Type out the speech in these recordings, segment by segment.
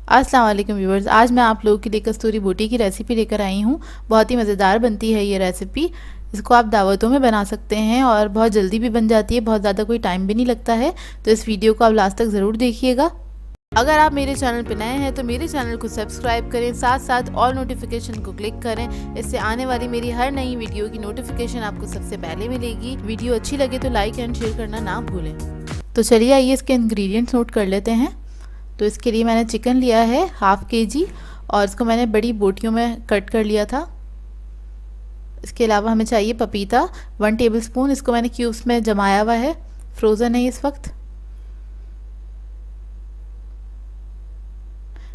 अस्सलाम वालेकुम व्यूवर्स, आज मैं आप लोगों के लिए कस्तूरी बोटी की रेसिपी लेकर आई हूँ। बहुत ही मज़ेदार बनती है ये रेसिपी। इसको आप दावतों में बना सकते हैं और बहुत जल्दी भी बन जाती है, बहुत ज़्यादा कोई टाइम भी नहीं लगता है। तो इस वीडियो को आप लास्ट तक ज़रूर देखिएगा। अगर आप मेरे चैनल पर नए हैं तो मेरे चैनल को सब्सक्राइब करें, साथ साथ ऑल नोटिफिकेशन को क्लिक करें। इससे आने वाली मेरी हर नई वीडियो की नोटिफिकेशन आपको सबसे पहले मिलेगी। वीडियो अच्छी लगे तो लाइक एंड शेयर करना ना भूलें। तो चलिए आइए इसके इंग्रेडिएंट्स नोट कर लेते हैं। तो इसके लिए मैंने चिकन लिया है हाफ़ केजी और इसको मैंने बड़ी बोटियों में कट कर लिया था। इसके अलावा हमें चाहिए पपीता 1 टेबलस्पून, इसको मैंने क्यूब्स में जमाया हुआ है, फ्रोज़न है इस वक्त।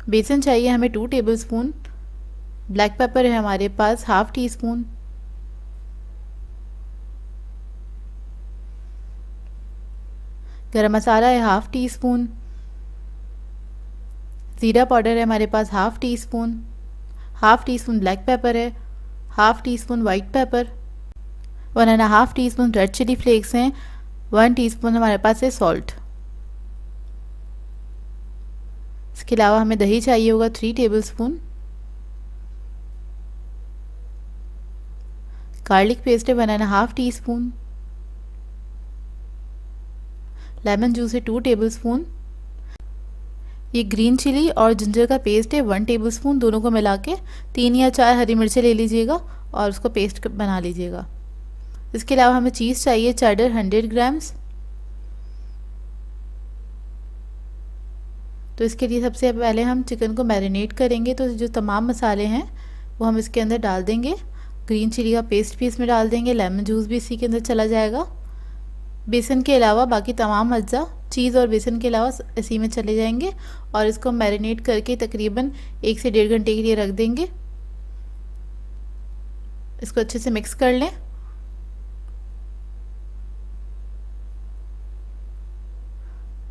बेसन चाहिए हमें 2 टेबलस्पून। ब्लैक पेपर है हमारे पास हाफ़ टी स्पून। गरम मसाला है हाफ़ टी स्पून। ज़ीरा पाउडर है हमारे पास half teaspoon. Half teaspoon black pepper है, half teaspoon white pepper, 1.5 teaspoon red chilli flakes हैं, 1 टीस्पून हमारे पास है सॉल्ट। इसके अलावा हमें दही चाहिए होगा 3 टेबलस्पून। गार्लिक पेस्ट है 1.5 टीस्पून। लेमन जूस है 2 टेबलस्पून। ये ग्रीन चिली और जिंजर का पेस्ट है 1 टेबलस्पून। दोनों को मिला के 3 या 4 हरी मिर्चें ले लीजिएगा और उसको पेस्ट बना लीजिएगा। इसके अलावा हमें चीज़ चाहिए चेडर 100 ग्राम्स। तो इसके लिए सबसे पहले हम चिकन को मैरिनेट करेंगे। तो जो तमाम मसाले हैं वो हम इसके अंदर डाल देंगे। ग्रीन चिली का पेस्ट भी इसमें डाल देंगे, लेमन जूस भी इसी के अंदर चला जाएगा। बेसन के अलावा बाकी तमाम अज्जा चीज़ और बेसन के अलावा इसी में चले जाएंगे और इसको मैरिनेट करके तकरीबन 1 से 1.5 घंटे के लिए रख देंगे। इसको अच्छे से मिक्स कर लें।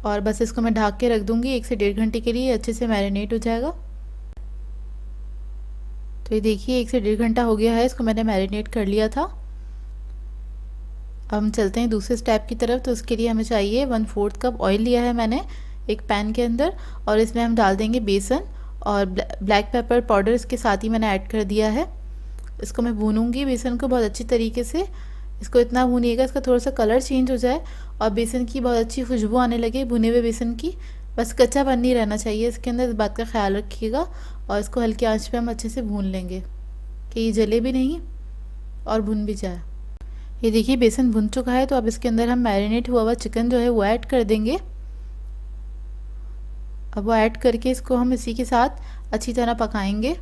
और बस इसको मैं ढक के रख दूंगी 1 से 1.5 घंटे के लिए, अच्छे से मैरिनेट हो जाएगा। तो ये देखिए 1 से 1.5 घंटा हो गया है, इसको मैंने मैरिनेट कर लिया था। अब हम चलते हैं दूसरे स्टेप की तरफ। तो उसके लिए हमें चाहिए 1/4 कप ऑयल लिया है मैंने एक पैन के अंदर और इसमें हम डाल देंगे बेसन और ब्लैक पेपर पाउडर इसके साथ ही मैंने ऐड कर दिया है। इसको मैं भूनूंगी बेसन को बहुत अच्छी तरीके से। इसको इतना भूनिएगा इसका थोड़ा सा कलर चेंज हो जाए और बेसन की बहुत अच्छी खुशबू आने लगे भुने हुए बेसन की। बस कच्चापन नहीं रहना चाहिए इसके अंदर, इस बात का ख्याल रखिएगा। और इसको हल्की आंच पे हम अच्छे से भून लेंगे कि ये जले भी नहीं और भुन भी जाए। ये देखिए बेसन भुन चुका है। तो अब इसके अंदर हम मैरिनेट हुआ हुआ चिकन जो है वो ऐड कर देंगे। अब वो ऐड करके इसको हम इसी के साथ अच्छी तरह पकाएंगे।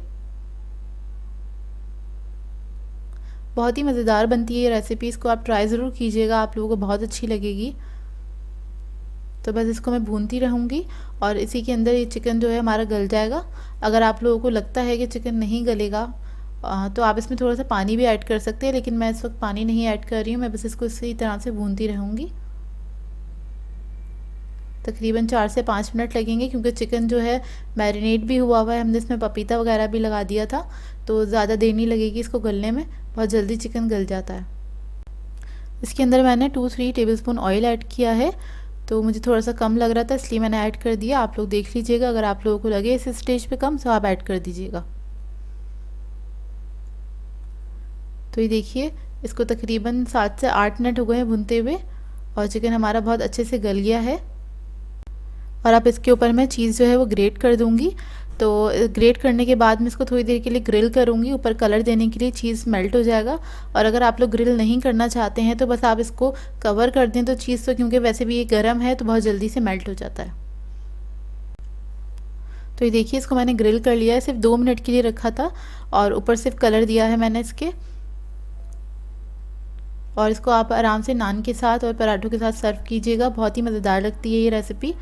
बहुत ही मज़ेदार बनती है ये रेसिपी, इसको आप ट्राई ज़रूर कीजिएगा, आप लोगों को बहुत अच्छी लगेगी। तो बस इसको मैं भूनती रहूँगी और इसी के अंदर ये चिकन जो है हमारा गल जाएगा। अगर आप लोगों को लगता है कि चिकन नहीं गलेगा तो आप इसमें थोड़ा सा पानी भी ऐड कर सकते हैं, लेकिन मैं इस वक्त पानी नहीं ऐड कर रही हूँ। मैं बस इसको इसी तरह से भूनती रहूँगी। तकरीबन 4 से 5 मिनट लगेंगे क्योंकि चिकन जो है मैरिनेट भी हुआ हुआ है, हमने इसमें पपीता वगैरह भी लगा दिया था। तो ज़्यादा देर नहीं लगेगी इसको गलने में, बहुत जल्दी चिकन गल जाता है। इसके अंदर मैंने 2-3 टेबलस्पून ऑयल ऐड किया है। तो मुझे थोड़ा सा कम लग रहा था इसलिए मैंने ऐड कर दिया। आप लोग देख लीजिएगा, अगर आप लोगों को लगे इस स्टेज पे कम तो आप ऐड कर दीजिएगा। तो ये देखिए इसको तकरीबन 7 से 8 मिनट हो गए हैं भुनते हुए और चिकन हमारा बहुत अच्छे से गल गया है। और अब इसके ऊपर मैं चीज़ जो है वो ग्रेट कर दूंगी। तो ग्रेट करने के बाद मैं इसको थोड़ी देर के लिए ग्रिल करूंगी, ऊपर कलर देने के लिए चीज़ मेल्ट हो जाएगा। और अगर आप लोग ग्रिल नहीं करना चाहते हैं तो बस आप इसको कवर कर दें तो चीज़, तो क्योंकि वैसे भी ये गर्म है तो बहुत जल्दी से मेल्ट हो जाता है। तो ये देखिए इसको मैंने ग्रिल कर लिया है, सिर्फ 2 मिनट के लिए रखा था और ऊपर सिर्फ कलर दिया है मैंने इसके। और इसको आप आराम से नान के साथ और पराठों के साथ सर्व कीजिएगा, बहुत ही मज़ेदार लगती है ये रेसिपी।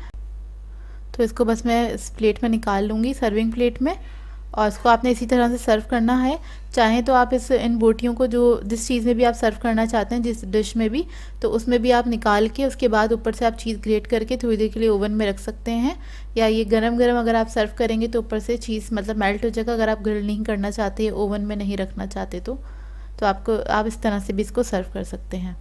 तो इसको बस मैं इस प्लेट में निकाल लूँगी, सर्विंग प्लेट में। और इसको आपने इसी तरह से सर्व करना है। चाहें तो आप इन बोटियों को जो जिस चीज़ में भी आप सर्व करना चाहते हैं, जिस डिश में भी, तो उसमें भी आप निकाल के उसके बाद ऊपर से आप चीज़ ग्रेट करके थोड़ी देर के लिए ओवन में रख सकते हैं। या ये गरम गरम अगर आप सर्व करेंगे तो ऊपर से चीज़ मतलब मेल्ट हो जाएगा। अगर आप ग्रिल नहीं करना चाहते, ओवन में नहीं रखना चाहते तो आप इस तरह से भी इसको सर्व कर सकते हैं।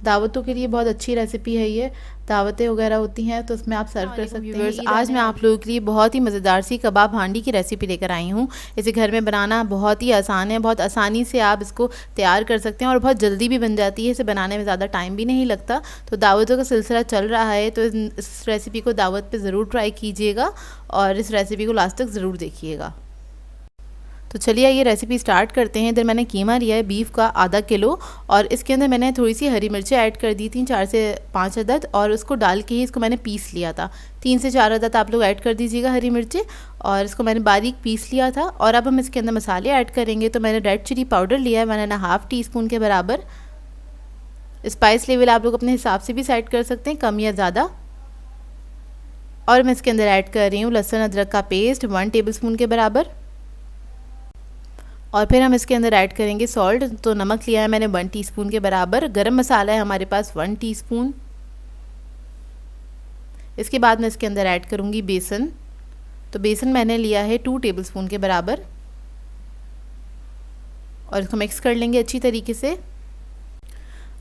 दावतों के लिए बहुत अच्छी रेसिपी है ये। दावतें वगैरह होती हैं तो उसमें आप सर्व कर सकते हैं। आज मैं आप लोगों के लिए बहुत ही मज़ेदार सी कबाब हांडी की रेसिपी लेकर आई हूँ। इसे घर में बनाना बहुत ही आसान है, बहुत आसानी से आप इसको तैयार कर सकते हैं और बहुत जल्दी भी बन जाती है। इसे बनाने में ज़्यादा टाइम भी नहीं लगता। तो दावतों का सिलसिला चल रहा है तो इस रेसिपी को दावत पर ज़रूर ट्राई कीजिएगा और इस रेसिपी को लास्ट तक ज़रूर देखिएगा। तो चलिए ये रेसिपी स्टार्ट करते हैं। इधर मैंने कीमा लिया है बीफ का आधा किलो और इसके अंदर मैंने थोड़ी सी हरी मिर्चें ऐड कर दी थी 4 से 5 अदद, और उसको डाल के ही इसको मैंने पीस लिया था। 3 से 4 अदद आप लोग ऐड कर दीजिएगा हरी मिर्चें, और इसको मैंने बारीक पीस लिया था। और अब हम इसके अंदर मसाले ऐड करेंगे। तो मैंने रेड चिली पाउडर लिया है 1.5 टीस्पून के बराबर। स्पाइस लेवल आप लोग अपने हिसाब से भी सेट कर सकते हैं, कम या ज़्यादा। और मैं इसके अंदर ऐड कर रही हूँ लहसुन अदरक का पेस्ट 1 टेबल स्पून के बराबर। और फिर हम इसके अंदर ऐड करेंगे सॉल्ट। तो नमक लिया है मैंने 1 टीस्पून के बराबर। गरम मसाला है हमारे पास 1 टीस्पून। इसके बाद मैं इसके अंदर ऐड करूँगी बेसन। तो बेसन मैंने लिया है 2 टेबलस्पून के बराबर और इसको मिक्स कर लेंगे अच्छी तरीके से।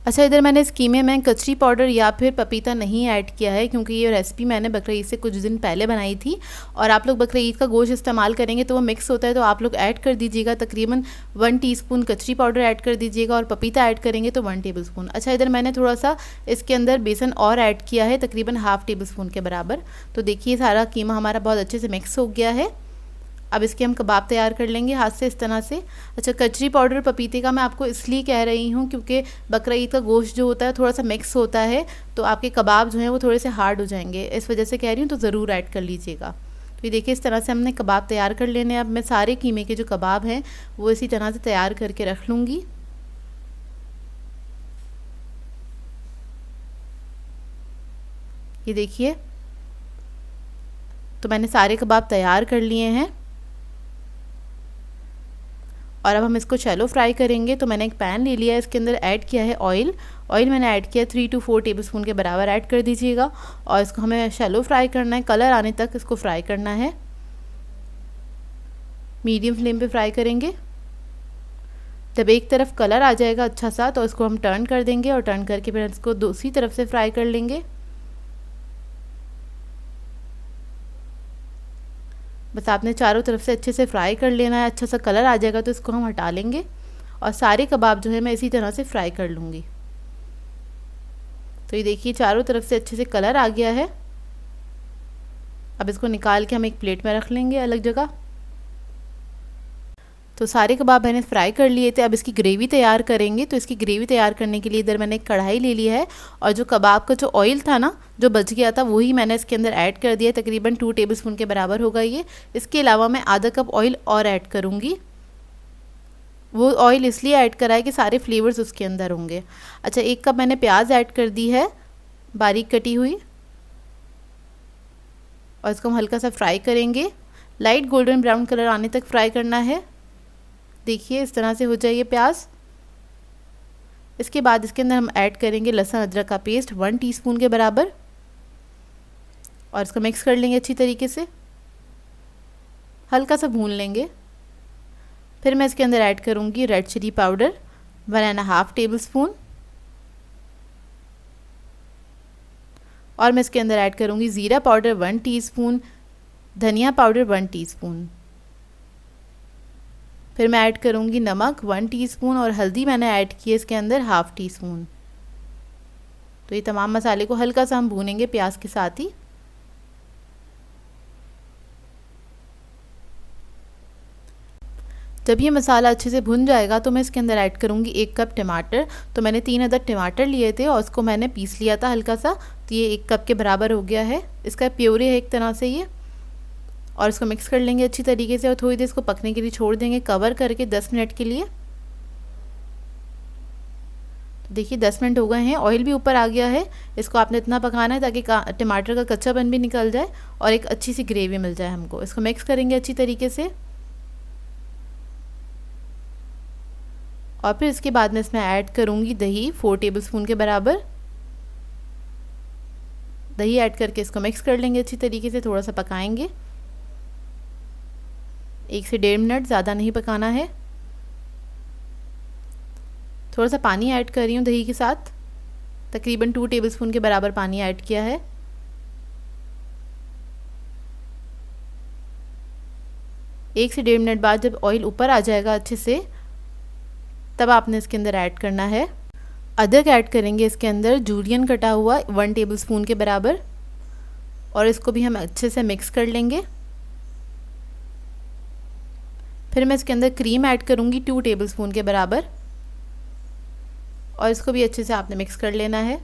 अच्छा, इधर मैंने इस कीमे में कचरी पाउडर या फिर पपीता नहीं ऐड किया है क्योंकि ये रेसिपी मैंने बकरा ईद से कुछ दिन पहले बनाई थी। और आप लोग बकरा ईद का गोश्त इस्तेमाल करेंगे तो वो मिक्स होता है, तो आप लोग ऐड कर दीजिएगा। तकरीबन 1 टीस्पून कचरी पाउडर ऐड कर दीजिएगा और पपीता ऐड करेंगे तो 1 टेबलस्पून। अच्छा, इधर मैंने थोड़ा सा इसके अंदर बेसन और ऐड किया है तकरीबन ½ टेबलस्पून के बराबर। तो देखिए सारा कीमा हमारा बहुत अच्छे से मिक्स हो गया है। अब इसके हम कबाब तैयार कर लेंगे हाथ से इस तरह से। अच्छा, कचरी पाउडर पपीते का मैं आपको इसलिए कह रही हूँ क्योंकि बकरा ईद का गोश्त जो होता है थोड़ा सा मिक्स होता है, तो आपके कबाब जो हैं वो थोड़े से हार्ड हो जाएंगे, इस वजह से कह रही हूँ, तो ज़रूर ऐड कर लीजिएगा। तो ये देखिए इस तरह से हमने कबाब तैयार कर लेने। अब मैं सारे कीमे के जो कबाब हैं वो इसी तरह से तैयार करके रख लूँगी। ये देखिए, तो मैंने सारे कबाब तैयार कर लिए हैं और अब हम इसको शैलो फ्राई करेंगे। तो मैंने एक पैन ले लिया है, इसके अंदर ऐड किया है ऑयल। ऑयल मैंने ऐड किया 3 to 4 टेबलस्पून के बराबर ऐड कर दीजिएगा और इसको हमें शैलो फ्राई करना है, कलर आने तक इसको फ्राई करना है। मीडियम फ्लेम पे फ्राई करेंगे। जब एक तरफ कलर आ जाएगा अच्छा सा तो इसको हम टर्न कर देंगे और टर्न करके फिर इसको दूसरी तरफ से फ्राई कर लेंगे। बस आपने चारों तरफ से अच्छे से फ्राई कर लेना है। अच्छा सा कलर आ जाएगा तो इसको हम हटा लेंगे और सारे कबाब जो है मैं इसी तरह से फ्राई कर लूँगी। तो ये देखिए चारों तरफ से अच्छे से कलर आ गया है। अब इसको निकाल के हम एक प्लेट में रख लेंगे अलग जगह। तो सारे कबाब मैंने फ्राई कर लिए थे। अब इसकी ग्रेवी तैयार करेंगे। तो इसकी ग्रेवी तैयार करने के लिए इधर मैंने एक कढ़ाई ले ली है और जो कबाब का जो ऑयल था ना जो बच गया था वही मैंने इसके अंदर ऐड कर दिया। तकरीबन 2 टेबलस्पून के बराबर होगा ये। इसके अलावा मैं आधा कप ऑयल और ऐड करूँगी। वो ऑयल इसलिए ऐड करा है कि सारे फ्लेवर्स उसके अंदर होंगे। अच्छा, 1 कप मैंने प्याज ऐड कर दी है बारीक कटी हुई और इसको हम हल्का सा फ्राई करेंगे। लाइट गोल्डन ब्राउन कलर आने तक फ्राई करना है। देखिए इस तरह से हो जाइए प्याज। इसके बाद इसके अंदर हम ऐड करेंगे लहसुन अदरक का पेस्ट 1 टीस्पून के बराबर और इसको मिक्स कर लेंगे अच्छी तरीके से, हल्का सा भून लेंगे। फिर मैं इसके अंदर ऐड करूँगी रेड चिली पाउडर 1.5 टेबलस्पून और मैं इसके अंदर ऐड करूँगी ज़ीरा पाउडर 1 टीस्पून, धनिया पाउडर 1 टीस्पून। फिर मैं ऐड करूँगी नमक 1 टीस्पून और हल्दी मैंने ऐड की है इसके अंदर ½ टीस्पून। तो ये तमाम मसाले को हल्का सा हम भूनेंगे प्याज के साथ ही। जब ये मसाला अच्छे से भुन जाएगा तो मैं इसके अंदर ऐड करूँगी 1 कप टमाटर। तो मैंने 3 अदद टमाटर लिए थे और उसको मैंने पीस लिया था हल्का सा, तो ये 1 कप के बराबर हो गया है। इसका प्योरे है एक तरह से ये। और इसको मिक्स कर लेंगे अच्छी तरीके से और थोड़ी देर इसको पकने के लिए छोड़ देंगे कवर करके 10 मिनट के लिए। तो देखिए 10 मिनट हो गए हैं, ऑयल भी ऊपर आ गया है। इसको आपने इतना पकाना है ताकि टमाटर का कच्चापन भी निकल जाए और एक अच्छी सी ग्रेवी मिल जाए हमको। इसको मिक्स करेंगे अच्छी तरीके से और फिर इसके बाद में इसमें ऐड करूँगी दही 4 टेबलस्पून के बराबर। दही ऐड करके इसको मिक्स कर लेंगे अच्छी तरीके से, थोड़ा सा पकाएंगे 1 से 1.5 मिनट, ज़्यादा नहीं पकाना है। थोड़ा सा पानी ऐड कर रही हूँ दही के साथ। तकरीबन 2 टेबलस्पून के बराबर पानी ऐड किया है। एक से 1.5 मिनट बाद जब ऑयल ऊपर आ जाएगा अच्छे से, तब आपने इसके अंदर ऐड करना है अदरक। ऐड करेंगे इसके अंदर जूलियन कटा हुआ 1 टेबलस्पून के बराबर, और इसको भी हम अच्छे से मिक्स कर लेंगे। फिर मैं इसके अंदर क्रीम ऐड करूँगी 2 टेबलस्पून के बराबर, और इसको भी अच्छे से आपने मिक्स कर लेना है।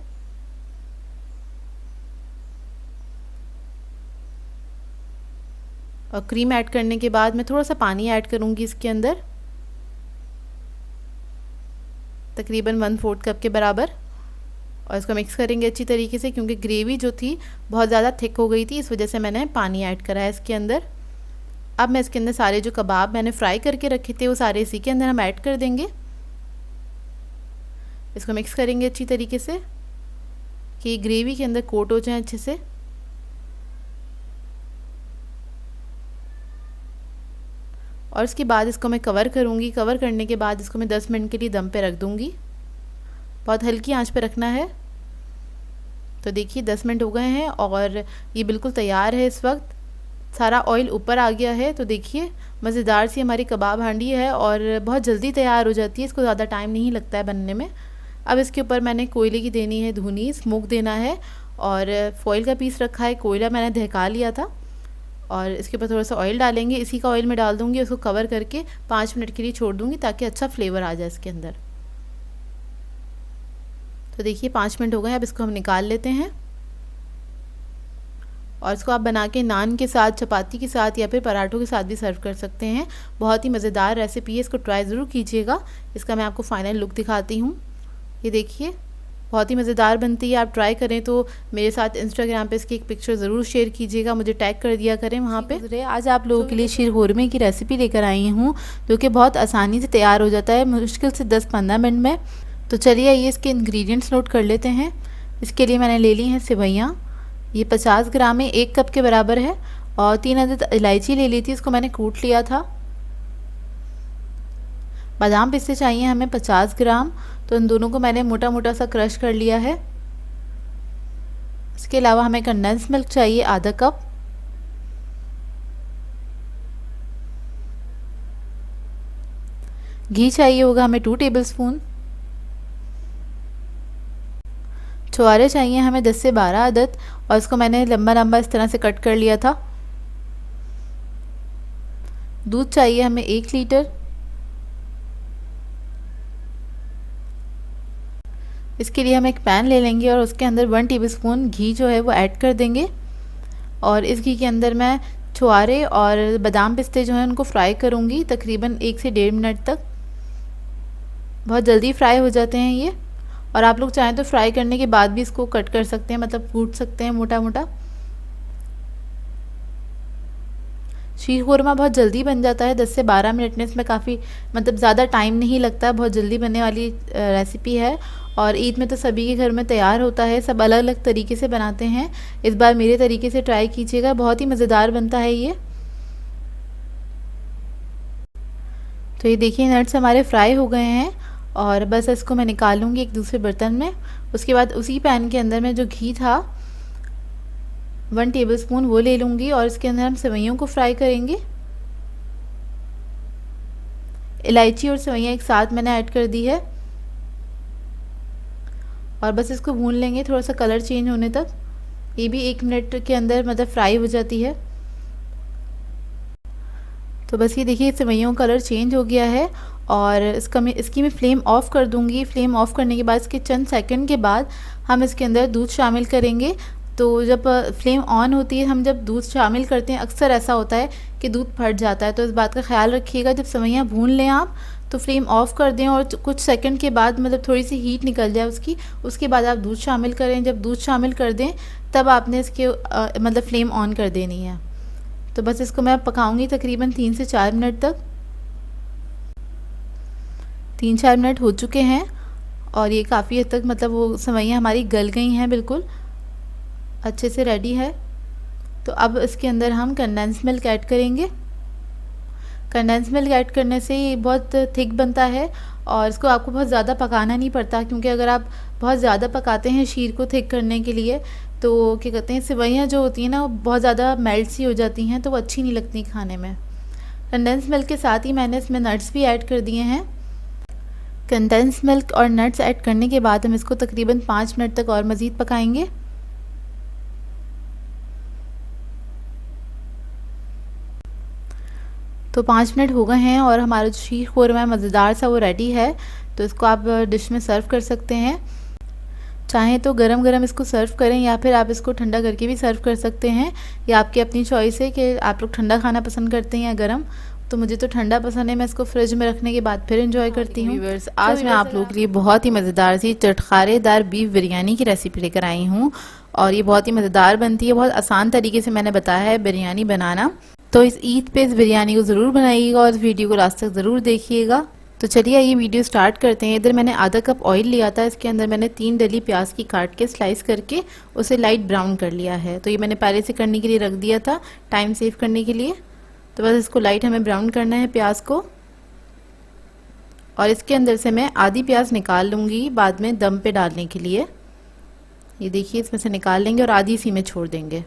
और क्रीम ऐड करने के बाद मैं थोड़ा सा पानी ऐड करूँगी इसके अंदर, तकरीबन 1/4 कप के बराबर, और इसको मिक्स करेंगे अच्छी तरीके से, क्योंकि ग्रेवी जो थी बहुत ज़्यादा थिक हो गई थी, इस वजह से मैंने पानी ऐड करा है इसके अंदर। अब मैं इसके अंदर सारे जो कबाब मैंने फ्राई करके रखे थे वो सारे इसी के अंदर हम ऐड कर देंगे। इसको मिक्स करेंगे अच्छी तरीके से कि ग्रेवी के अंदर कोट हो जाए अच्छे से। और इसके बाद इसको मैं कवर करूँगी। कवर करने के बाद इसको मैं 10 मिनट के लिए दम पे रख दूँगी। बहुत हल्की आंच पे रखना है। तो देखिए 10 मिनट हो गए हैं और ये बिल्कुल तैयार है। इस वक्त सारा ऑयल ऊपर आ गया है। तो देखिए मज़ेदार सी हमारी कबाब हांडी है और बहुत जल्दी तैयार हो जाती है, इसको ज़्यादा टाइम नहीं लगता है बनने में। अब इसके ऊपर मैंने कोयले की देनी है धुनी, स्मोक देना है, और फॉइल का पीस रखा है, कोयला मैंने दहका लिया था, और इसके ऊपर थोड़ा सा ऑयल डालेंगे। इसी का ऑयल में डाल दूँगी, उसको कवर करके 5 मिनट के लिए छोड़ दूँगी ताकि अच्छा फ्लेवर आ जाए इसके अंदर। तो देखिए 5 मिनट हो गए, अब इसको हम निकाल लेते हैं। और इसको आप बना के नान के साथ, चपाती के साथ या फिर पराठों के साथ भी सर्व कर सकते हैं। बहुत ही मज़ेदार रेसिपी है, इसको ट्राई ज़रूर कीजिएगा। इसका मैं आपको फ़ाइनल लुक दिखाती हूँ। ये देखिए बहुत ही मज़ेदार बनती है। आप ट्राई करें तो मेरे साथ इंस्टाग्राम पे इसकी एक पिक्चर ज़रूर शेयर कीजिएगा, मुझे टैग कर दिया करें वहाँ पे। आज आप लोगों के लिए शीरखुरमे की रेसिपी लेकर आई हूँ, जो कि बहुत आसानी से तैयार हो जाता है, मुश्किल से 10-15 मिनट में। तो चलिए आइए इसके इंग्रेडिएंट्स नोट कर लेते हैं। इसके लिए मैंने ले ली हैं सेवइयाँ, ये 50 ग्राम है, 1 कप के बराबर है। और 3 अदद इलायची ले ली थी, इसको मैंने कूट लिया था। बादाम पिस्ते चाहिए हमें 50 ग्राम, तो इन दोनों को मैंने मोटा मोटा सा क्रश कर लिया है। इसके अलावा हमें कंडेंस मिल्क चाहिए आधा कप। घी चाहिए होगा हमें 2 टेबलस्पून। छुहारे चाहिए हमें 10 से 12 अदद, और इसको मैंने लंबा लंबा इस तरह से कट कर लिया था। दूध चाहिए हमें 1 लीटर। इसके लिए हम एक पैन ले लेंगे और उसके अंदर 1 टेबलस्पून घी जो है वो ऐड कर देंगे, और इस घी के अंदर मैं छुहारे और बादाम पिस्ते जो हैं उनको फ्राई करूँगी तकरीबन 1 से 1.5 मिनट तक। बहुत जल्दी फ्राई हो जाते हैं ये, और आप लोग चाहें तो फ्राई करने के बाद भी इसको कट कर सकते हैं, मतलब कूट सकते हैं मोटा मोटा। शीरखुरमा बहुत जल्दी बन जाता है, 10 से 12 मिनट में। इसमें काफ़ी मतलब ज़्यादा टाइम नहीं लगता, बहुत जल्दी बनने वाली रेसिपी है। और ईद में तो सभी के घर में तैयार होता है, सब अलग अलग तरीके से बनाते हैं। इस बार मेरे तरीके से ट्राई कीजिएगा, बहुत ही मज़ेदार बनता है ये। तो ये देखिए नट्स हमारे फ्राई हो गए हैं, और बस इसको मैं निकालूंगी एक दूसरे बर्तन में। उसके बाद उसी पैन के अंदर में जो घी था 1 टेबलस्पून वो ले लूँगी, और इसके अंदर हम सेवइयों को फ्राई करेंगे। इलायची और सेवइयाँ एक साथ मैंने ऐड कर दी है, और बस इसको भून लेंगे थोड़ा सा कलर चेंज होने तक। ये भी 1 मिनट के अंदर मतलब फ्राई हो जाती है। तो बस ये देखिए सेवइयों का कलर चेंज हो गया है, और इसकी मैं फ्लेम ऑफ़ कर दूंगी। फ्लेम ऑफ़ करने के बाद इसके चंद सेकंड के बाद हम इसके अंदर दूध शामिल करेंगे। तो जब फ्लेम ऑन होती है, हम जब दूध शामिल करते हैं, अक्सर ऐसा होता है कि दूध फट जाता है, तो इस बात का ख्याल रखिएगा। जब सेवइयाँ भून लें आप तो फ्लेम ऑफ़ कर दें, और कुछ सेकंड के बाद मतलब थोड़ी सी हीट निकल जाए उसकी, उसके बाद आप दूध शामिल करें। जब दूध शामिल कर दें तब आपने इसके मतलब फ्लेम ऑन कर देनी है। तो बस इसको मैं पकाऊंगी तकरीबन 3 से 4 मिनट तक। 3-4 मिनट हो चुके हैं, और ये काफ़ी हद तक मतलब वो सेवइयाँ हमारी गल गई हैं, बिल्कुल अच्छे से रेडी है। तो अब इसके अंदर हम कंडेंस मिल्क ऐड करेंगे। कंडेंस मिल्क ऐड करने से ये बहुत थिक बनता है और इसको आपको बहुत ज़्यादा पकाना नहीं पड़ता, क्योंकि अगर आप बहुत ज़्यादा पकाते हैं शीर को थिक करने के लिए तो क्या कहते हैं, सेवइयाँ जो होती हैं ना वो बहुत ज़्यादा मेल्ट सी हो जाती हैं, तो वो अच्छी नहीं लगती खाने में। कंडेंस मिल्क के साथ ही मैंने इसमें नट्स भी ऐड कर दिए हैं। कंडेंस मिल्क और नट्स ऐड करने के बाद हम इसको तकरीबन 5 मिनट तक और मज़ीद पकाएंगे। तो 5 मिनट हो गए हैं और हमारा जो शीर ख़ोरमा है मज़ेदार सा वो रेडी है। तो इसको आप डिश में सर्व कर सकते हैं। चाहें तो गरम गरम इसको सर्व करें या फिर आप इसको ठंडा करके भी सर्व कर सकते हैं। या आपकी अपनी चॉइस है कि आप लोग ठंडा खाना पसंद करते हैं या गरम। तो मुझे तो ठंडा पसंद है, मैं इसको फ्रिज में रखने के बाद फिर एंजॉय करती हूँ। आज मैं आप लोगों के लिए बहुत ही मज़ेदार सी चटखारेदार बीफ बिरयानी की रेसिपी लेकर आई हूँ और ये बहुत ही मज़ेदार बनती है। बहुत आसान तरीके से मैंने बताया है बिरयानी बनाना। तो इस ईद पे इस बिरयानी को ज़रूर बनाइएगा और इस वीडियो को लास्ट तक ज़रूर देखिएगा। तो चलिए ये वीडियो स्टार्ट करते हैं। इधर मैंने आधा कप ऑयल लिया था, इसके अंदर मैंने 3 डली प्याज की काट के स्लाइस करके उसे लाइट ब्राउन कर लिया है। तो ये मैंने पहले से करने के लिए रख दिया था, टाइम सेव करने के लिए। तो बस इसको लाइट हमें ब्राउन करना है प्याज को। और इसके अंदर से मैं आधी प्याज निकाल लूँगी बाद में दम पे डालने के लिए। ये देखिए इसमें से निकाल लेंगे और आधी इसी में छोड़ देंगे।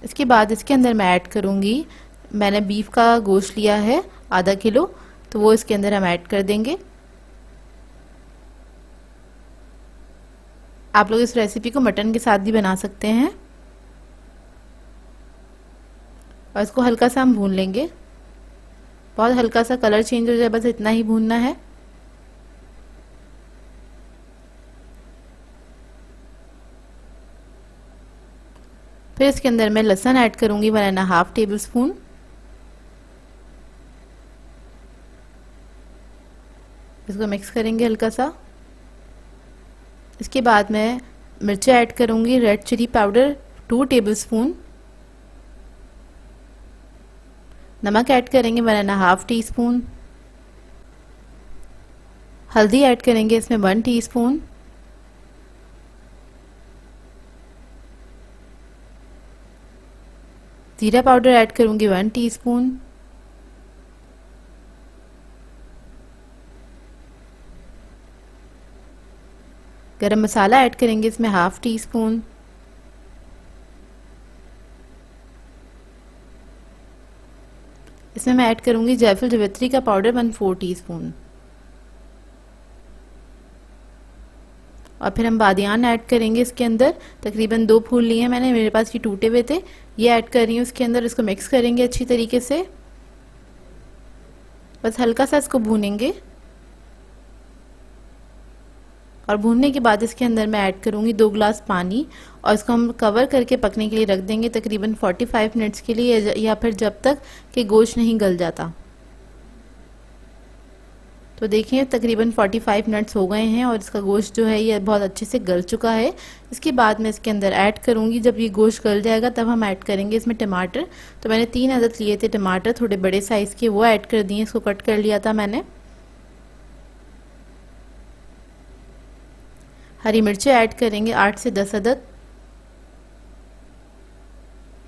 इसके बाद इसके अंदर मैं ऐड करूँगी, मैंने बीफ का गोश्त लिया है आधा किलो, तो वो इसके अंदर हम ऐड कर देंगे। आप लोग इस रेसिपी को मटन के साथ भी बना सकते हैं। और इसको हल्का सा हम भून लेंगे, बहुत हल्का सा कलर चेंज हो जाए, बस इतना ही भूनना है। फिर इसके अंदर मैं लहसुन ऐड करूंगी 1.5 टेबल स्पून। इसको मिक्स करेंगे हल्का सा। इसके बाद मैं मिर्ची ऐड करूंगी, red chilli powder 2 tablespoon. नमक ऐड करेंगे 1.5 टीस्पून। हल्दी ऐड करेंगे इसमें 1 टीस्पून। जीरा पाउडर ऐड करूंगी 1 टीस्पून। गरम मसाला ऐड करेंगे इसमें 1/2 टीस्पून। इसमें मैं ऐड करूंगी जायफल जावित्री का पाउडर 1/4 टीस्पून। और फिर हम बादियान ऐड करेंगे इसके अंदर, तकरीबन 2 फूल लिए हैं मैंने, मेरे पास ये टूटे हुए थे, ये ऐड कर रही हूँ इसके अंदर। इसको मिक्स करेंगे अच्छी तरीके से, बस हल्का सा इसको भूनेंगे। और भूनने के बाद इसके अंदर मैं ऐड करूंगी 2 गिलास पानी और इसको हम कवर करके पकने के लिए रख देंगे तकरीबन 45 मिनट्स के लिए, या फिर जब तक कि गोश्त नहीं गल जाता। तो देखिए तकरीबन 45 मिनट्स हो गए हैं और इसका गोश्त जो है ये बहुत अच्छे से गल चुका है। इसके बाद मैं इसके अंदर ऐड करूंगी, जब ये गोश्त गल जाएगा तब हम ऐड करेंगे इसमें टमाटर। तो मैंने 3 अदद लिए थे टमाटर, थोड़े बड़े साइज़ के, वो ऐड कर दिए, इसको कट कर लिया था मैंने। हरी मिर्चें ऐड करेंगे 8 से 10 अदद।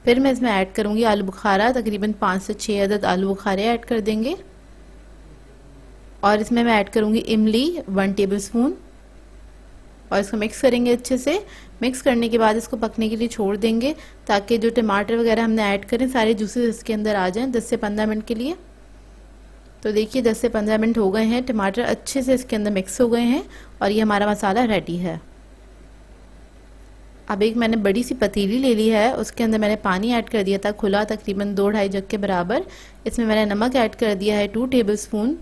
फिर मैं इसमें ऐड करूंगी आलू बुखारा, तकरीबन 5 से 6 अदद आलू बुखारे ऐड कर देंगे। और इसमें मैं ऐड करूंगी इमली 1 टेबल स्पून और इसको मिक्स करेंगे अच्छे से। मिक्स करने के बाद इसको पकने के लिए छोड़ देंगे ताकि जो टमाटर वगैरह हमने ऐड करें सारे जूसेस इसके अंदर आ जाएं 10 से 15 मिनट के लिए। तो देखिए 10 से 15 मिनट हो गए हैं, टमाटर अच्छे से इसके अंदर मिक्स हो गए हैं और ये हमारा मसाला रेडी है। अब एक मैंने बड़ी सी पतीली ले ली है, उसके अंदर मैंने पानी ऐड कर दिया था खुला, तकरीबन 2-2.5 जग के बराबर। इसमें मैंने नमक ऐड कर दिया है 2 टेबल स्पून।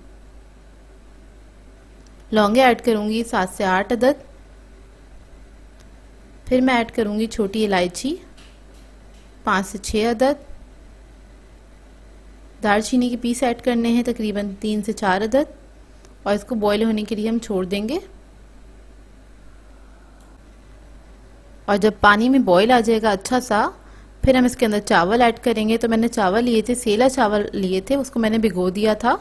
लौंगे ऐड करूंगी 7 से 8 अदद। फिर मैं ऐड करूंगी छोटी इलायची 5 से 6 अदद। दालचीनी के पीस ऐड करने हैं तकरीबन 3 से 4 अदद और इसको बॉईल होने के लिए हम छोड़ देंगे। और जब पानी में बॉईल आ जाएगा अच्छा सा, फिर हम इसके अंदर चावल ऐड करेंगे। तो मैंने चावल लिए थे, सेला चावल लिए थे, उसको मैंने भिगो दिया था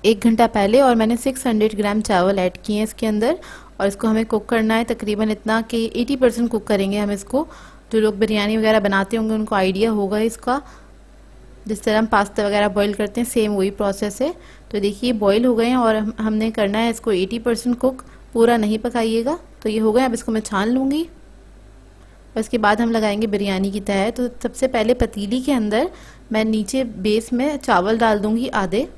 1 घंटा पहले और मैंने 600 ग्राम चावल ऐड किए हैं इसके अंदर। और इसको हमें कुक करना है तकरीबन इतना कि 80% कुक करेंगे हम इसको। जो लोग बिरयानी वगैरह बनाते होंगे उनको आइडिया होगा इसका। जिस तरह हम पास्ता वगैरह बॉईल करते हैं सेम वही प्रोसेस है। तो देखिए बॉईल हो गए हैं और हमने करना है इसको 80% कुक, पूरा नहीं पकाइएगा। तो ये हो गए, अब इसको मैं छान लूँगी। और इसके बाद हम लगाएंगे बिरयानी की तह। तो सबसे पहले पतीली के अंदर मैं नीचे बेस में चावल डाल दूँगी आधे।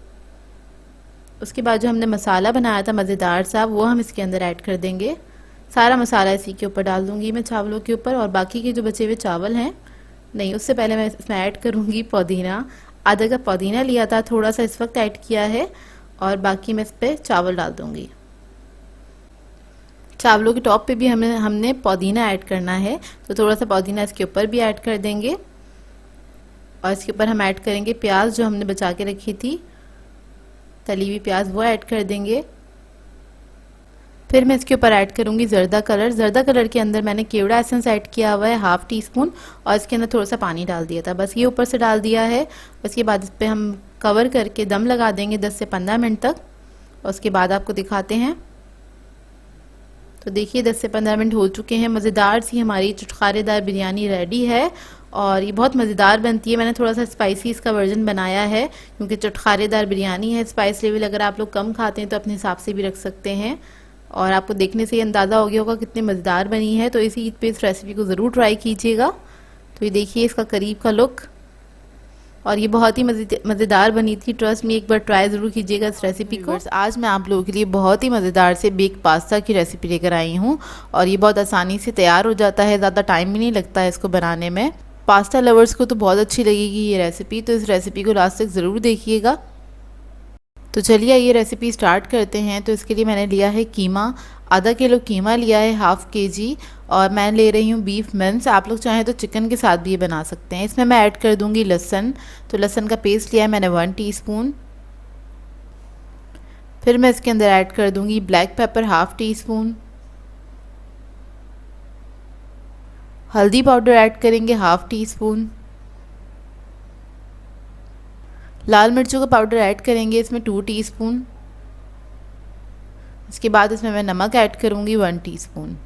उसके बाद जो हमने मसाला बनाया था मज़ेदार सा, वो हम इसके अंदर ऐड कर देंगे। सारा मसाला इसी के ऊपर डाल दूँगी मैं चावलों के ऊपर। और बाकी के जो बचे हुए चावल हैं, नहीं उससे पहले मैं इसमें ऐड करूँगी पुदीना। आधा कप पुदीना लिया था, थोड़ा सा इस वक्त ऐड किया है। और बाकी मैं इस पर चावल डाल दूँगी। चावलों के टॉप पे भी हमने पुदीना ऐड करना है, तो थोड़ा सा पुदीना इसके ऊपर भी ऐड कर देंगे। और इसके ऊपर हम ऐड करेंगे प्याज जो हमने बचा के रखी थी, तली हुई प्याज, वो ऐड कर देंगे। फिर मैं इसके ऊपर ऐड करूँगी ज़र्दा कलर। ज़र्दा कलर के अंदर मैंने केवड़ा एसेंस ऐड किया हुआ है ½ टीस्पून, और इसके अंदर थोड़ा सा पानी डाल दिया था, बस ये ऊपर से डाल दिया है। उसके बाद इस पर हम कवर करके दम लगा देंगे 10 से 15 मिनट तक। और उसके बाद आपको दिखाते हैं। तो देखिए 10 से 15 मिनट हो चुके हैं। मज़ेदार सी हमारी चटखारेदार बिरयानी रेडी है और ये बहुत मज़ेदार बनती है। मैंने थोड़ा सा स्पाइसी इसका वर्जन बनाया है क्योंकि चटखारेदार बिरयानी है। स्पाइस लेवल अगर आप लोग कम खाते हैं तो अपने हिसाब से भी रख सकते हैं। और आपको देखने से ये अंदाज़ा हो गया होगा कितनी मज़ेदार बनी है। तो इस ईद पे इस रेसिपी को ज़रूर ट्राई कीजिएगा। तो ये देखिए इसका करीब का लुक, और ये बहुत ही मज़ेदार बनी थी। ट्रस्ट में एक बार ट्राई ज़रूर कीजिएगा इस रेसिपी को। आज मैं आप लोगों के लिए बहुत ही मज़ेदार से बेक पास्ता की रेसिपी लेकर आई हूँ, और ये बहुत आसानी से तैयार हो जाता है, ज़्यादा टाइम भी नहीं लगता है इसको बनाने में। पास्ता लवर्स को तो बहुत अच्छी लगेगी ये रेसिपी, तो इस रेसिपी को लास्ट तक ज़रूर देखिएगा। तो चलिए ये रेसिपी स्टार्ट करते हैं। तो इसके लिए मैंने लिया है कीमा, आधा किलो कीमा लिया है, ½ kg। और मैं ले रही हूँ बीफ मिन्स। आप लोग चाहें तो चिकन के साथ भी ये बना सकते हैं। इसमें मैं ऐड कर दूँगी लहसुन। तो लहसुन का पेस्ट लिया है मैंने 1 टीस्पून। फिर मैं इसके अंदर ऐड कर दूँगी ब्लैक पेपर ½ टीस्पून। हल्दी पाउडर ऐड करेंगे ½ टीस्पून। लाल मिर्चों का पाउडर ऐड करेंगे इसमें 2 टीस्पून। इसके बाद इसमें मैं नमक ऐड करूँगी 1 टीस्पून।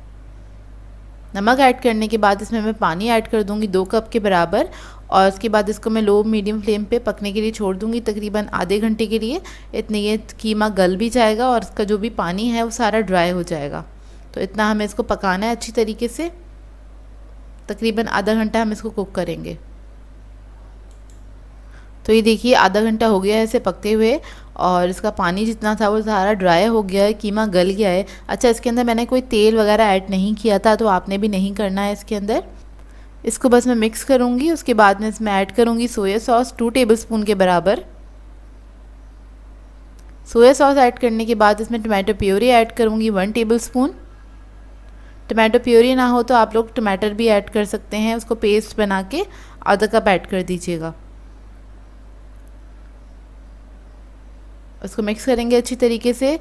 नमक ऐड करने के बाद इसमें मैं पानी ऐड कर दूँगी 2 कप के बराबर। और उसके बाद इसको मैं लो मीडियम फ्लेम पे पकने के लिए छोड़ दूँगी तकरीबन आधे घंटे के लिए। इतने ये कीमा गल भी जाएगा और इसका जो भी पानी है वो सारा ड्राई हो जाएगा। तो इतना हमें इसको पकाना है अच्छी तरीके से, तकरीबन आधा घंटा हम इसको कुक करेंगे। तो ये देखिए आधा घंटा हो गया है इसे पकते हुए, और इसका पानी जितना था वो सारा ड्राई हो गया है, कीमा गल गया है। अच्छा, इसके अंदर मैंने कोई तेल वगैरह ऐड नहीं किया था, तो आपने भी नहीं करना है इसके अंदर। इसको बस मैं मिक्स करूँगी। उसके बाद में इसमें ऐड करूँगी सोया सॉस 2 टेबलस्पून के बराबर। सोया सॉस ऐड करने के बाद इसमें टमाटो प्योरी ऐड करूँगी 1 टेबलस्पून। टमाटो प्योरी ना हो तो आप लोग टमाटर भी ऐड कर सकते हैं, उसको पेस्ट बना के आधा कप ऐड कर दीजिएगा। उसको मिक्स करेंगे अच्छी तरीके से।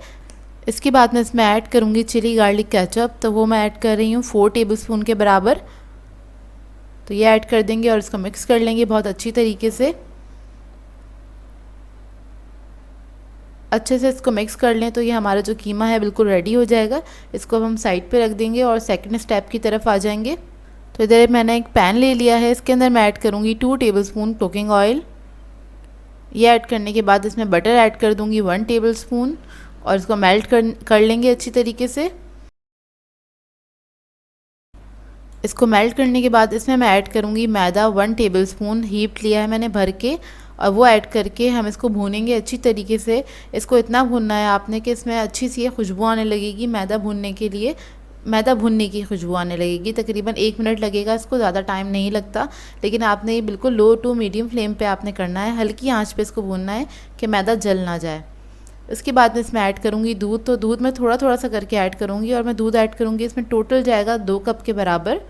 इसके बाद मैं इसमें ऐड करूँगी चिली गार्लिक केचप। तो वो मैं ऐड कर रही हूँ 4 टेबलस्पून के बराबर। तो ये ऐड कर देंगे और इसको मिक्स कर लेंगे बहुत अच्छी तरीके से। अच्छे से इसको मिक्स कर लें तो ये हमारा जो कीमा है बिल्कुल रेडी हो जाएगा। इसको अब हम साइड पे रख देंगे और सेकंड स्टेप की तरफ आ जाएंगे। तो इधर मैंने एक पैन ले लिया है, इसके अंदर मैं ऐड करूँगी 2 टेबलस्पून कुकिंग ऑयल। ये ऐड करने के बाद इसमें बटर ऐड कर दूंगी 1 टेबलस्पून, और इसको मेल्ट कर लेंगे अच्छी तरीके से। इसको मेल्ट करने के बाद इसमें मैं ऐड करूंगी मैदा 1 टेबलस्पून, हीप्ड लिया है मैंने भर के, और वो ऐड करके हम इसको भूनेंगे अच्छी तरीके से। इसको इतना भूनना है आपने कि इसमें अच्छी सी खुशबू आने लगेगी। मैदा भूनने के लिए, मैदा भुनने की खुशबू आने लगेगी। तकरीबन 1 मिनट लगेगा इसको, ज़्यादा टाइम नहीं लगता। लेकिन आपने ये बिल्कुल लो टू मीडियम फ्लेम पे आपने करना है, हल्की आंच पे इसको भूनना है कि मैदा जल ना जाए। उसके बाद में इसमें ऐड करूँगी दूध। तो दूध मैं थोड़ा थोड़ा सा करके ऐड करूँगी, और मैं दूध ऐड करूँगी इसमें टोटल जाएगा 2 कप के बराबर।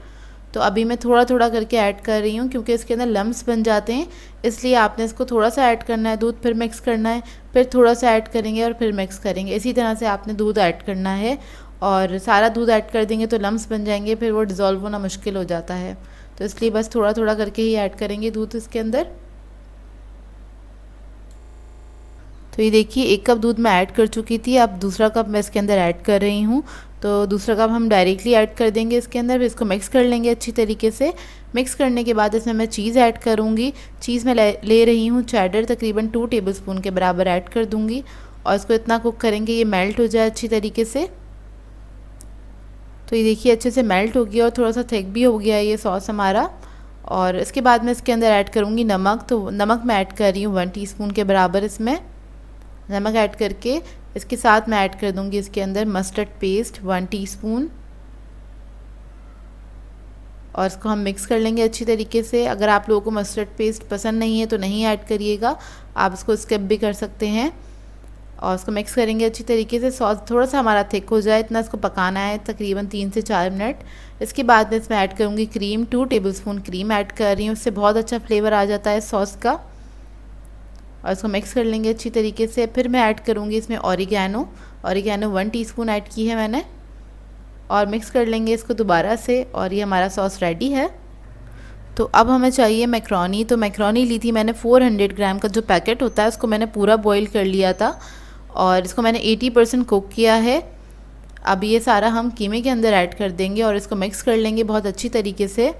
तो अभी मैं थोड़ा थोड़ा करके ऐड कर रही हूँ क्योंकि इसके अंदर लम्स बन जाते हैं, इसलिए आपने इसको थोड़ा सा ऐड करना है दूध, फिर मिक्स करना है, फिर थोड़ा सा ऐड करेंगे और फिर मिक्स करेंगे। इसी तरह से आपने दूध ऐड करना है, और सारा दूध ऐड कर देंगे तो लम्स बन जाएंगे, फिर वो डिज़ोल्व होना मुश्किल हो जाता है। तो इसलिए बस थोड़ा थोड़ा करके ही ऐड करेंगे दूध इसके अंदर। तो ये देखिए 1 कप दूध मैं ऐड कर चुकी थी, अब दूसरा कप मैं इसके अंदर ऐड कर रही हूँ। तो दूसरा कप हम डायरेक्टली ऐड कर देंगे इसके अंदर, फिर इसको मिक्स कर लेंगे अच्छी तरीके से। मिक्स करने के बाद इसमें मैं चीज़ ऐड करूँगी। चीज़ मैं ले रही हूँ चेडर, तकरीबन 2 टेबलस्पून के बराबर ऐड कर दूँगी और इसको इतना कुक करेंगे ये मेल्ट हो जाए अच्छी तरीके से। तो ये देखिए अच्छे से मेल्ट हो गया और थोड़ा सा थिक भी हो गया है ये सॉस हमारा। और इसके बाद मैं इसके अंदर ऐड करूँगी नमक। तो नमक मैं ऐड कर रही हूँ 1 टीस्पून के बराबर। इसमें नमक ऐड करके इसके साथ मैं ऐड कर दूँगी इसके अंदर मस्टर्ड पेस्ट 1 टीस्पून और इसको हम मिक्स कर लेंगे अच्छी तरीके से। अगर आप लोगों को मस्टर्ड पेस्ट पसंद नहीं है तो नहीं ऐड करिएगा, आप इसको स्किप भी कर सकते हैं। और इसको मिक्स करेंगे अच्छी तरीके से। सॉस थोड़ा सा हमारा थिक हो जाए इतना इसको पकाना है, तकरीबन 3 से 4 मिनट। इसके बाद मैं इसमें ऐड करूँगी क्रीम, 2 टेबलस्पून क्रीम ऐड कर रही हूँ, उससे बहुत अच्छा फ्लेवर आ जाता है सॉस का। और इसको मिक्स कर लेंगे अच्छी तरीके से। फिर मैं ऐड करूँगी इसमें ऑरिगैनो 1 टीस्पून ऐड की है मैंने और मिक्स कर लेंगे इसको दोबारा से और ये हमारा सॉस रेडी है। तो अब हमें चाहिए मैक्रोनी। तो मैक्रोनी ली थी मैंने 400 ग्राम का जो पैकेट होता है उसको मैंने पूरा बॉईल कर लिया था और इसको मैंने 80% कुक किया है। अब ये सारा हम कीमे के अंदर ऐड कर देंगे और इसको मिक्स कर लेंगे बहुत अच्छी तरीके से।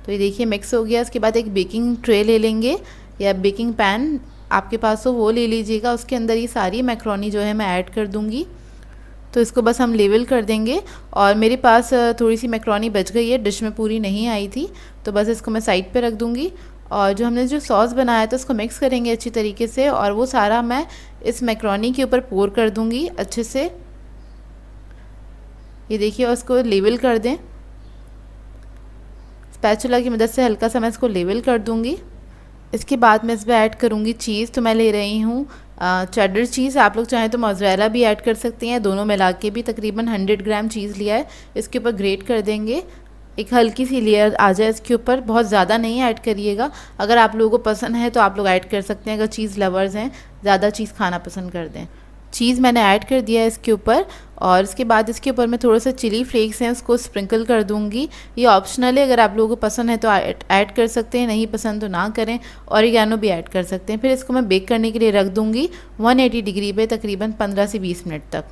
तो ये देखिए मिक्स हो गया। इसके बाद एक बेकिंग ट्रे ले लेंगे या बेकिंग पैन आपके पास हो वो ले लीजिएगा, उसके अंदर ये सारी मैक्रोनी जो है मैं ऐड कर दूँगी। तो इसको बस हम लेवल कर देंगे और मेरे पास थोड़ी सी मैक्रोनी बच गई है, डिश में पूरी नहीं आई थी, तो बस इसको मैं साइड पे रख दूँगी। और जो हमने जो सॉस बनाया था उसको मिक्स करेंगे अच्छी तरीके से और वो सारा मैं इस मैक्रोनी के ऊपर पोर कर दूँगी अच्छे से। ये देखिए और इसको लेवल कर दें, स्पैचुला की मदद से हल्का सा मैं इसको लेवल कर दूँगी। इसके बाद मैं इसमें ऐड करूँगी चीज़। तो मैं ले रही हूँ चेडर चीज़, आप लोग चाहें तो मोज़रेला भी ऐड कर सकते हैं, दोनों मिला के भी तकरीबन 100 ग्राम चीज़ लिया है। इसके ऊपर ग्रेट कर देंगे, एक हल्की सी लेयर आ जाए इसके ऊपर, बहुत ज़्यादा नहीं ऐड करिएगा। अगर आप लोगों को पसंद है तो आप लोग ऐड कर सकते हैं, अगर चीज़ लवर्स हैं, ज़्यादा चीज़ खाना पसंद कर दें। चीज़ मैंने ऐड कर दिया है इसके ऊपर और इसके बाद इसके ऊपर मैं थोड़ा सा चिली फ्लेक्स हैं उसको स्प्रिंकल कर दूंगी। ये ऑप्शनल है, अगर आप लोगों को पसंद है तो ऐड कर सकते हैं, नहीं पसंद तो ना करें। ऑरिगैनो भी ऐड कर सकते हैं। फिर इसको मैं बेक करने के लिए रख दूंगी 180 डिग्री पे तकरीबन 15 से 20 मिनट तक।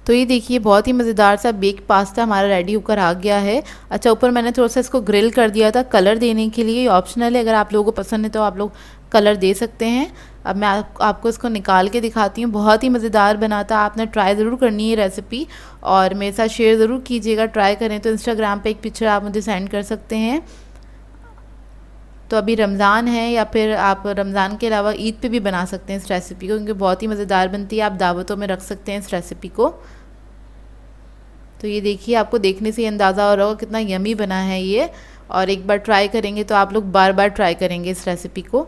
तो ये देखिए बहुत ही मज़ेदार सा बेक पास्ता हमारा रेडी होकर आ गया है। अच्छा ऊपर मैंने थोड़ा सा इसको ग्रिल कर दिया था कलर देने के लिए, ऑप्शनल है, अगर आप लोगों को पसंद है तो आप लोग कलर दे सकते हैं। अब मैं आपको इसको निकाल के दिखाती हूँ, बहुत ही मज़ेदार बना था। आपने ट्राई ज़रूर करनी है रेसिपी और मेरे साथ शेयर ज़रूर कीजिएगा। ट्राई करें तो इंस्टाग्राम पे एक पिक्चर आप मुझे सेंड कर सकते हैं। तो अभी रमज़ान है या फिर आप रमज़ान के अलावा ईद पे भी बना सकते हैं इस रेसिपी को, क्योंकि बहुत ही मज़ेदार बनती है। आप दावतों में रख सकते हैं इस रेसिपी को। तो ये देखिए आपको देखने से ही अंदाज़ा हो रहा होगा कितना यमी बना है ये, और एक बार ट्राई करेंगे तो आप लोग बार बार ट्राई करेंगे इस रेसिपी को।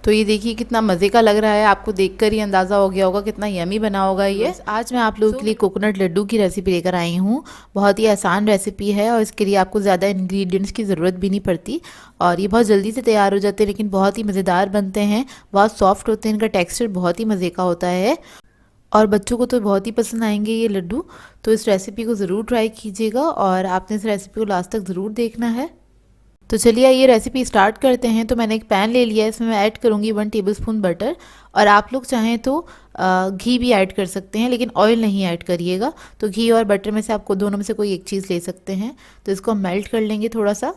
तो ये देखिए कितना मज़े का लग रहा है, आपको देखकर ही अंदाज़ा हो गया होगा कितना यमी बना होगा ये। आज मैं आप लोगों के लिए कोकोनट लड्डू की रेसिपी लेकर आई हूँ। बहुत ही आसान रेसिपी है और इसके लिए आपको ज़्यादा इंग्रेडिएंट्स की ज़रूरत भी नहीं पड़ती और ये बहुत जल्दी से तैयार हो जाते हैं, लेकिन बहुत ही मज़ेदार बनते हैं, बहुत सॉफ्ट होते हैं, इनका टेक्स्चर बहुत ही मज़े का होता है और बच्चों को तो बहुत ही पसंद आएंगे ये लड्डू। तो इस रेसिपी को ज़रूर ट्राई कीजिएगा और आपने इस रेसिपी को लास्ट तक ज़रूर देखना है। तो चलिए ये रेसिपी स्टार्ट करते हैं। तो मैंने एक पैन ले लिया है, इसमें मैं ऐड करूँगी 1 टेबलस्पून बटर और आप लोग चाहें तो घी भी ऐड कर सकते हैं, लेकिन ऑयल नहीं ऐड करिएगा। तो घी और बटर में से आपको दोनों में से कोई एक चीज़ ले सकते हैं। तो इसको हम मेल्ट कर लेंगे थोड़ा सा।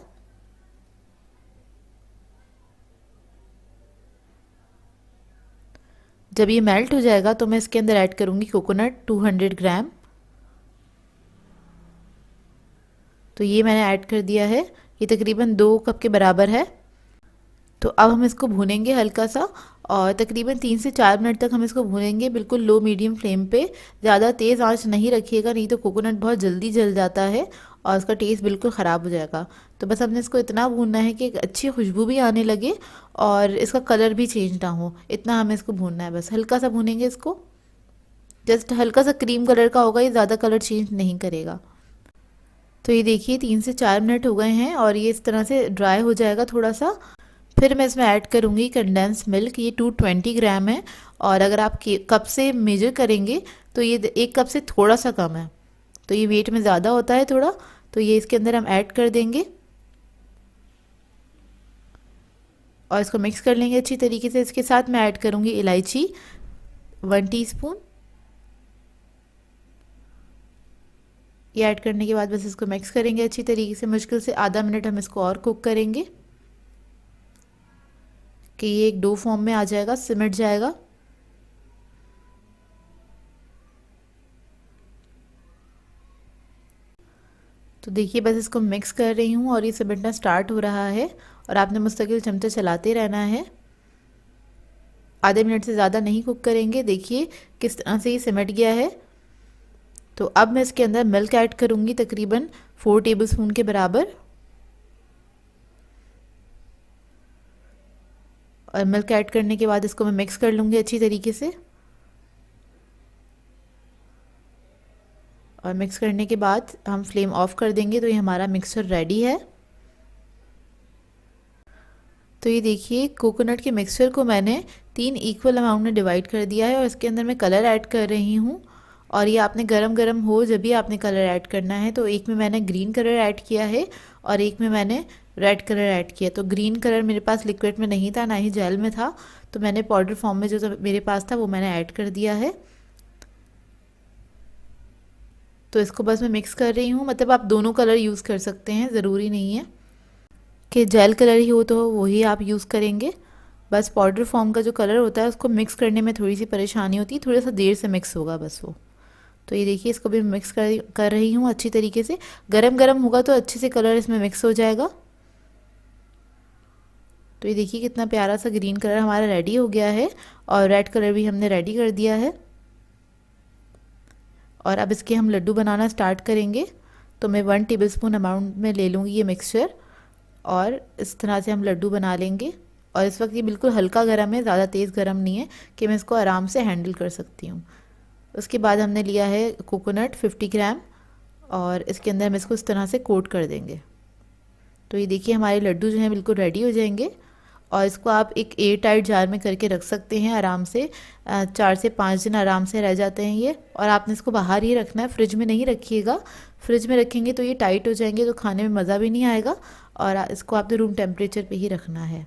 जब ये मेल्ट हो जाएगा तो मैं इसके अंदर ऐड करूँगी कोकोनट 200 ग्राम। तो ये मैंने ऐड कर दिया है, ये तकरीबन 2 कप के बराबर है। तो अब हम इसको भूनेंगे हल्का सा और तकरीबन 3 से 4 मिनट तक हम इसको भूनेंगे, बिल्कुल लो मीडियम फ्लेम पे। ज़्यादा तेज़ आंच नहीं रखिएगा, नहीं तो कोकोनट बहुत जल्दी जल जाता है और उसका टेस्ट बिल्कुल ख़राब हो जाएगा। तो बस हमने इसको इतना भूनना है कि एक अच्छी खुशबू भी आने लगे और इसका कलर भी चेंज ना हो, इतना हमें इसको भूनना है। बस हल्का सा भूनेंगे इसको, जस्ट हल्का सा क्रीम कलर का होगा, ये ज़्यादा कलर चेंज नहीं करेगा। तो ये देखिए 3 से 4 मिनट हो गए हैं और ये इस तरह से ड्राई हो जाएगा थोड़ा सा। फिर मैं इसमें ऐड करूँगी कंडेंस मिल्क, ये 220 ग्राम है और अगर आप कप से मेजर करेंगे तो ये 1 कप से थोड़ा सा कम है, तो ये वेट में ज़्यादा होता है थोड़ा। तो ये इसके अंदर हम ऐड कर देंगे और इसको मिक्स कर लेंगे अच्छी तरीके से। इसके साथ मैं ऐड करूँगी इलायची 1 टीस्पून। ये ऐड करने के बाद बस इसको मिक्स करेंगे अच्छी तरीके से। मुश्किल से आधा मिनट हम इसको और कुक करेंगे कि ये एक डो फॉर्म में आ जाएगा, सिमट जाएगा। तो देखिए बस इसको मिक्स कर रही हूँ और ये सिमटना स्टार्ट हो रहा है और आपने मुस्तकिल चमचा चलाते रहना है। आधे मिनट से ज़्यादा नहीं कुक करेंगे। देखिए किस तरह से ये सिमट गया है। तो अब मैं इसके अंदर मिल्क ऐड करूँगी तकरीबन 4 टेबलस्पून के बराबर। और मिल्क ऐड करने के बाद इसको मैं मिक्स कर लूँगी अच्छी तरीके से। और मिक्स करने के बाद हम फ्लेम ऑफ कर देंगे। तो ये हमारा मिक्सचर रेडी है। तो ये देखिए कोकोनट के मिक्सचर को मैंने 3 इक्वल अमाउंट में डिवाइड कर दिया है और इसके अंदर मैं कलर ऐड कर रही हूँ। और ये आपने गरम गरम हो जब भी आपने कलर ऐड करना है। तो एक में मैंने ग्रीन कलर ऐड किया है और एक में मैंने रेड कलर ऐड किया। तो ग्रीन कलर मेरे पास लिक्विड में नहीं था, ना ही जेल में था, तो मैंने पाउडर फॉर्म में जो मेरे पास था वो मैंने ऐड कर दिया है। तो इसको बस मैं मिक्स कर रही हूँ। मतलब आप दोनों कलर यूज़ कर सकते हैं, ज़रूरी नहीं है कि जेल कलर ही हो तो वही आप यूज़ करेंगे। बस पाउडर फॉर्म का जो कलर होता है उसको मिक्स करने में थोड़ी सी परेशानी होती है, थोड़ा सा देर से मिक्स होगा बस वो। तो ये देखिए इसको भी मिक्स कर रही हूँ अच्छी तरीके से। गरम गरम होगा तो अच्छे से कलर इसमें मिक्स हो जाएगा। तो ये देखिए कितना प्यारा सा ग्रीन कलर हमारा रेडी हो गया है और रेड कलर भी हमने रेडी कर दिया है। और अब इसके हम लड्डू बनाना स्टार्ट करेंगे। तो मैं 1 टेबलस्पून अमाउंट में ले लूँगी ये मिक्सचर और इस तरह से हम लड्डू बना लेंगे। और इस वक्त ये बिल्कुल हल्का गर्म है, ज़्यादा तेज़ गर्म नहीं है कि मैं इसको आराम से हैंडल कर सकती हूँ। उसके बाद हमने लिया है कोकोनट 50 ग्राम और इसके अंदर हम इसको इस तरह से कोट कर देंगे। तो ये देखिए हमारे लड्डू जो हैं बिल्कुल रेडी हो जाएंगे। और इसको आप एक एयर टाइट जार में करके रख सकते हैं आराम से। 4 से 5 दिन आराम से रह जाते हैं ये। और आपने इसको बाहर ही रखना है, फ्रिज में नहीं रखिएगा। फ्रिज में रखेंगे तो ये टाइट हो जाएंगे तो खाने में मज़ा भी नहीं आएगा। और इसको आपने रूम टेम्परेचर पे ही रखना है।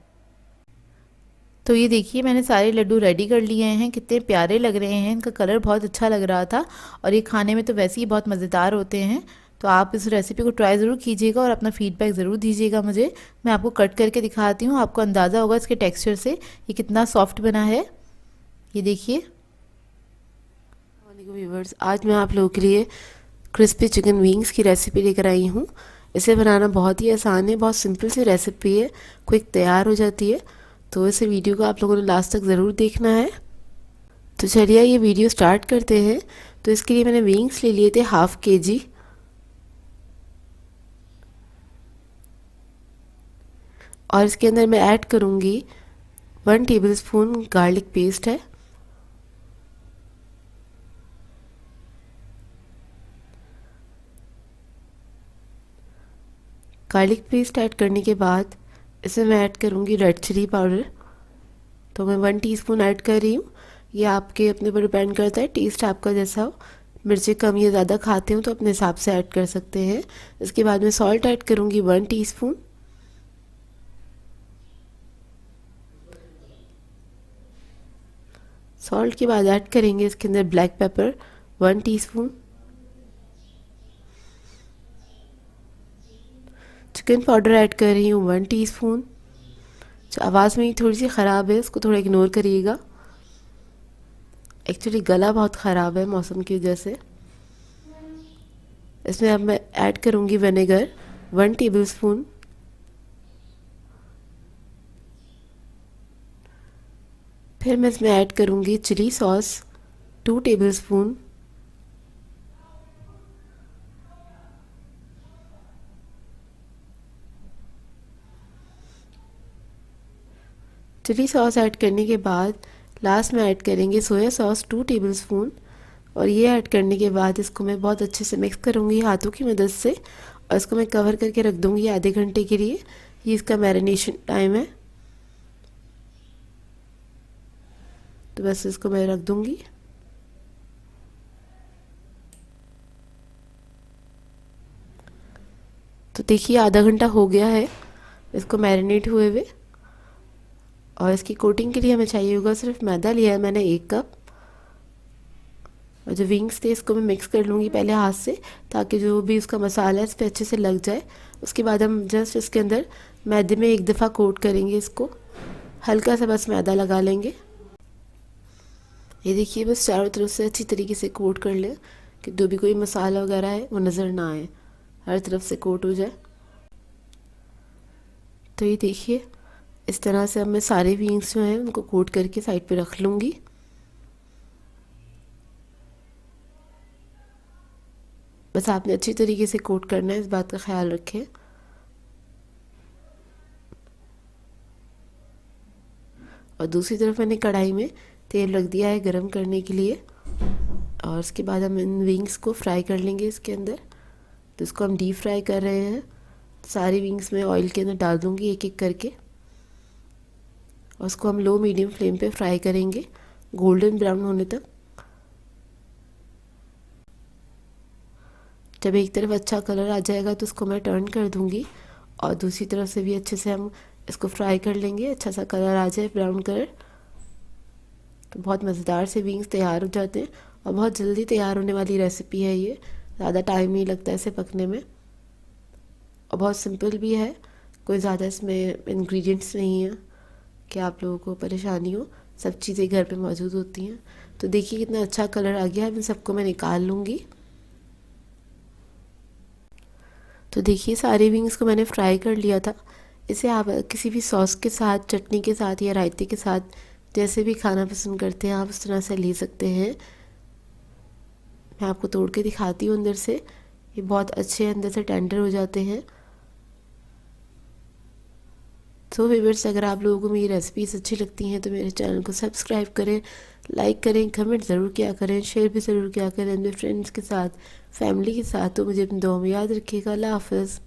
तो ये देखिए मैंने सारे लड्डू रेडी कर लिए हैं। कितने प्यारे लग रहे हैं, इनका कलर बहुत अच्छा लग रहा था और ये खाने में तो वैसे ही बहुत मज़ेदार होते हैं। तो आप इस रेसिपी को ट्राई ज़रूर कीजिएगा और अपना फीडबैक ज़रूर दीजिएगा मुझे। मैं आपको कट करके दिखाती हूँ, आपको अंदाज़ा होगा इसके टेक्सचर से ये कितना सॉफ्ट बना है। ये देखिए। व्यूवर्स, आज मैं आप लोगों के लिए क्रिस्पी चिकन विंग्स की रेसिपी लेकर आई हूँ। इसे बनाना बहुत ही आसान है, बहुत सिंपल सी रेसिपी है, क्विक तैयार हो जाती है। तो इस वीडियो को आप लोगों ने लास्ट तक ज़रूर देखना है। तो चलिए ये वीडियो स्टार्ट करते हैं। तो इसके लिए मैंने विंग्स ले लिए थे ½ kg। और इसके अंदर मैं ऐड करूँगी 1 टेबलस्पून गार्लिक पेस्ट है। गार्लिक पेस्ट ऐड करने के बाद इसमें मैं ऐड करूँगी रेड चिली पाउडर। तो मैं 1 टीस्पून ऐड कर रही हूँ। ये आपके अपने पर डिपेंड करता है, टेस्ट आपका जैसा हो। मिर्ची कम या ज़्यादा खाते हो तो अपने हिसाब से ऐड कर सकते हैं। इसके बाद मैं सॉल्ट ऐड करूँगी 1 टीस्पून। सॉल्ट के बाद ऐड करेंगे इसके अंदर black pepper 1 teaspoon. Chicken powder add कर रही हूँ 1 टीस्पून। आवाज़ मेरी थोड़ी सी ख़राब है, उसको थोड़ा इग्नोर करिएगा। एक्चुअली गला बहुत ख़राब है मौसम की वजह से। इसमें अब मैं ऐड करूँगी विनेगर 1 टेबलस्पून। फिर मैं इसमें ऐड करूँगी chilli sauce 2 tablespoon. Chilli sauce add करने के बाद लास्ट में ऐड करेंगे सोया सॉस 2 टेबलस्पून। और ये ऐड करने के बाद इसको मैं बहुत अच्छे से मिक्स करूँगी हाथों की मदद से और इसको मैं कवर करके रख दूँगी आधे घंटे के लिए। ये इसका मैरिनेशन टाइम है। तो बस इसको मैं रख दूँगी। तो देखिए आधा घंटा हो गया है इसको मैरिनेट हुए हुए। और इसकी कोटिंग के लिए हमें चाहिए होगा सिर्फ मैदा लिया है मैंने 1 कप। और जो विंग्स थे इसको मैं मिक्स कर लूँगी पहले हाथ से, ताकि जो भी उसका मसाला है इस पर अच्छे से लग जाए। उसके बाद हम जस्ट इसके अंदर मैदे में एक दफ़ा कोट करेंगे इसको, हल्का सा बस मैदा लगा लेंगे। ये देखिए बस चारों तरफ से अच्छी तरीके से कोट कर लें कि जो भी कोई मसाला वगैरह है वो नज़र ना आए, हर तरफ से कोट हो जाए। तो ये देखिए इस तरह से अब मैं सारे विंग्स जो हैं उनको कोट करके साइड पे रख लूँगी। बस आपने अच्छी तरीके से कोट करना है, इस बात का ख्याल रखें। और दूसरी तरफ मैंने कढ़ाई में तेल रख दिया है गरम करने के लिए, और उसके बाद हम इन विंग्स को फ्राई कर लेंगे इसके अंदर। तो इसको हम डीप फ्राई कर रहे हैं। सारी विंग्स में ऑयल के अंदर डाल दूँगी एक एक करके, और उसको हम लो मीडियम फ्लेम पे फ्राई करेंगे गोल्डन ब्राउन होने तक। जब एक तरफ अच्छा कलर आ जाएगा तो उसको मैं टर्न कर दूँगी, और दूसरी तरफ से भी अच्छे से हम इसको फ्राई कर लेंगे, अच्छा सा कलर आ जाए ब्राउन कलर। तो बहुत मज़ेदार से विंग्स तैयार हो जाते हैं, और बहुत जल्दी तैयार होने वाली रेसिपी है ये, ज़्यादा टाइम नहीं लगता इसे पकने में, और बहुत सिंपल भी है। कोई ज़्यादा इसमें इंग्रेडिएंट्स नहीं है कि आप लोगों को परेशानी हो, सब चीज़ें घर पे मौजूद होती हैं। तो देखिए कितना अच्छा कलर आ गया है, इन सबको मैं निकाल लूँगी। तो देखिए सारे विंग्स को मैंने फ्राई कर लिया था। इसे आप किसी भी सॉस के साथ, चटनी के साथ या रायते के साथ, जैसे भी खाना पसंद करते हैं आप उस तरह से ले सकते हैं। मैं आपको तोड़ के दिखाती हूँ अंदर से, ये बहुत अच्छे अंदर से टेंडर हो जाते हैं। तो व्यूअर्स, अगर आप लोगों को मेरी रेसिपीज़ अच्छी लगती हैं तो मेरे चैनल को सब्सक्राइब करें, लाइक करें, कमेंट ज़रूर किया करें, शेयर भी ज़रूर किया करें अपने फ्रेंड्स के साथ, फैमिली के साथ। तो मुझे अपनी दुआ में याद रखिएगा। अल्लाह हाफ़िज़।